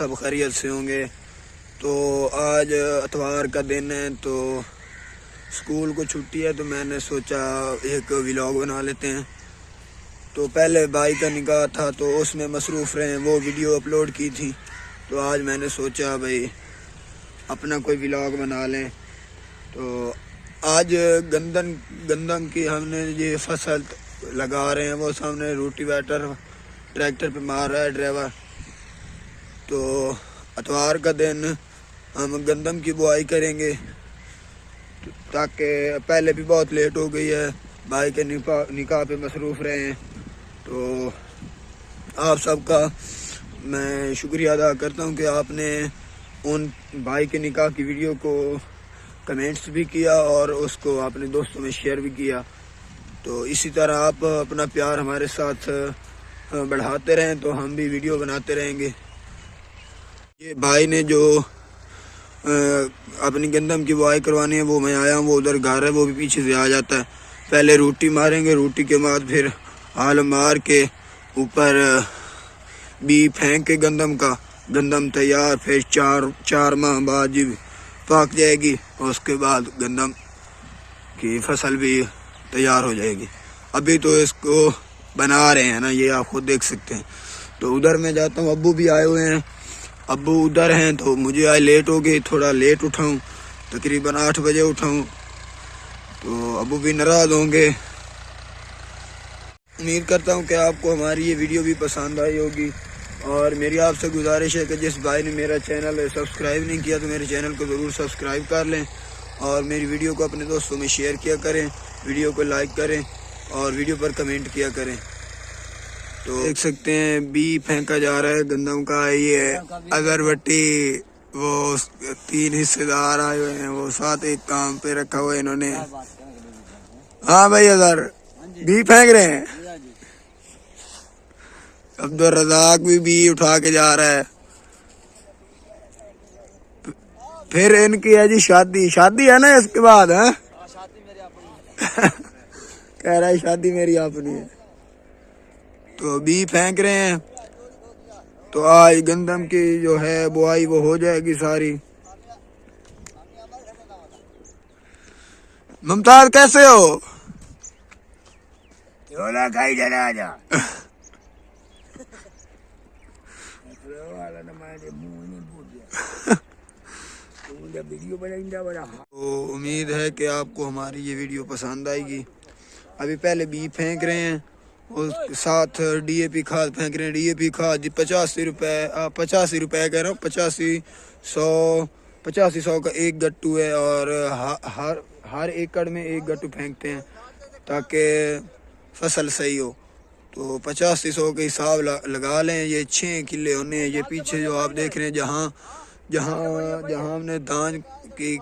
سب خیریت سے ہوں گے۔ تو آج اتوار کا دن ہے، تو اسکول کو چھٹی ہے، تو میں نے سوچا ایک ولاگ بنا لیتے ہیں۔ تو پہلے بھائی کا نکاح تھا تو اس میں مصروف رہے، وہ ویڈیو اپلوڈ کی تھی، تو آج میں نے سوچا بھائی اپنا کوئی ولاگ بنا لیں۔ تو آج گندم کی ہم نے یہ فصل لگا رہے ہیں، وہ سامنے روٹی ویٹر ٹریکٹر پہ مار رہا ہے ڈرائیور۔ تو اتوار کا دن ہم گندم کی بوائی کریں گے، تاکہ پہلے بھی بہت لیٹ ہو گئی ہے، بھائی کے نکاح پہ مصروف رہے ہیں۔ تو آپ سب کا میں شکریہ ادا کرتا ہوں کہ آپ نے ان بھائی کے نکاح کی ویڈیو کو کمنٹس بھی کیا اور اس کو اپنے دوستوں میں شیئر بھی کیا۔ تو اسی طرح آپ اپنا پیار ہمارے ساتھ بڑھاتے رہیں تو ہم بھی ویڈیو بناتے رہیں گے۔ یہ بھائی نے جو اپنی گندم کی بوائی کروانی ہے، وہ میں آیا ہوں، وہ ادھر گھر ہے، وہ بھی پیچھے سے آ جاتا ہے۔ پہلے روٹی ماریں گے، روٹی کے بعد پھر ہال مار کے اوپر بی پھینک کے گندم تیار، پھر چار ماہ بعد جب پاک جائے گی اور اس کے بعد گندم کی فصل بھی تیار ہو جائے گی۔ ابھی تو اس کو بنا رہے ہیں نا، یہ آپ خود دیکھ سکتے ہیں۔ تو ادھر میں جاتا ہوں، ابو بھی آئے ہوئے ہیں، ابو ادھر ہیں، تو مجھے آج لیٹ ہو گئی، تھوڑا لیٹ اٹھاؤں، تقریباً 8 بجے اٹھاؤں، تو ابو بھی ناراض ہوں گے۔ امید کرتا ہوں کہ آپ کو ہماری یہ ویڈیو بھی پسند آئی ہوگی، اور میری آپ سے گزارش ہے کہ جس بھائی نے میرا چینل سبسکرائب نہیں کیا تو میرے چینل کو ضرور سبسکرائب کر لیں، اور میری ویڈیو کو اپنے دوستوں میں شیئر کیا کریں، ویڈیو کو لائک کریں اور ویڈیو پر کمنٹ کیا کریں۔ تو دیکھ سکتے ہیں بی پھینکا جا رہا ہے گندم کا، یہ اگربتی، وہ 3 حصے دار آئے ہوئے ہیں، وہ ساتھ ایک کام پہ رکھا ہوا ہے انہوں نے۔ ہاں بھائی ادھر بی پھینک رہے ہیں، عبدالرزاق بھی اٹھا کے جا رہا ہے۔ پھر ان کی ہے جی شادی ہے نا اس کے بعد، ہے کہہ رہا ہے شادی میری اپنی ہے۔ تو بی پھینک رہے ہیں، تو آج گندم کی جو ہے بوائی وہ ہو جائے گی ساری۔ ممتاز کیسے ہو؟ تو امید ہے کہ آپ کو ہماری یہ ویڈیو پسند آئے گی۔ ابھی پہلے بی پھینک رہے ہیں اور ساتھ ڈی اے پی کھاد پھینک رہے ہیں۔ ڈی اے پی کھاد 85 روپے کہہ رہا ہوں، 85 کا ایک گٹو ہے، اور ہر ایکڑ میں ایک گٹو پھینکتے ہیں تاکہ فصل صحیح ہو۔ تو 85 کے حساب لگا لیں، یہ 6 کلے ہونے ہیں۔ یہ پیچھے جو آپ دیکھ رہے ہیں جہاں ہم نے دھان کی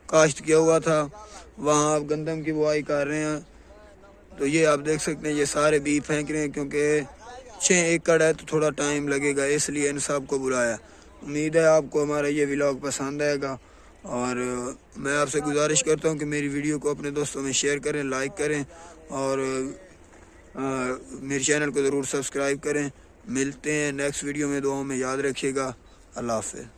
کاشت کیا ہوا تھا، وہاں آپ گندم کی بوائی کر رہے ہیں۔ تو یہ آپ دیکھ سکتے ہیں، یہ سارے بی پھینک رہے ہیں، کیونکہ 6 ایکڑ ہے تو تھوڑا ٹائم لگے گا، اس لیے ان سب کو بلایا۔ امید ہے آپ کو ہمارا یہ ولاگ پسند آئے گا، اور میں آپ سے گزارش کرتا ہوں کہ میری ویڈیو کو اپنے دوستوں میں شیئر کریں، لائک کریں، اور میرے چینل کو ضرور سبسکرائب کریں۔ ملتے ہیں نیکسٹ ویڈیو میں، دعاؤں میں یاد رکھیے گا۔ اللہ حافظ۔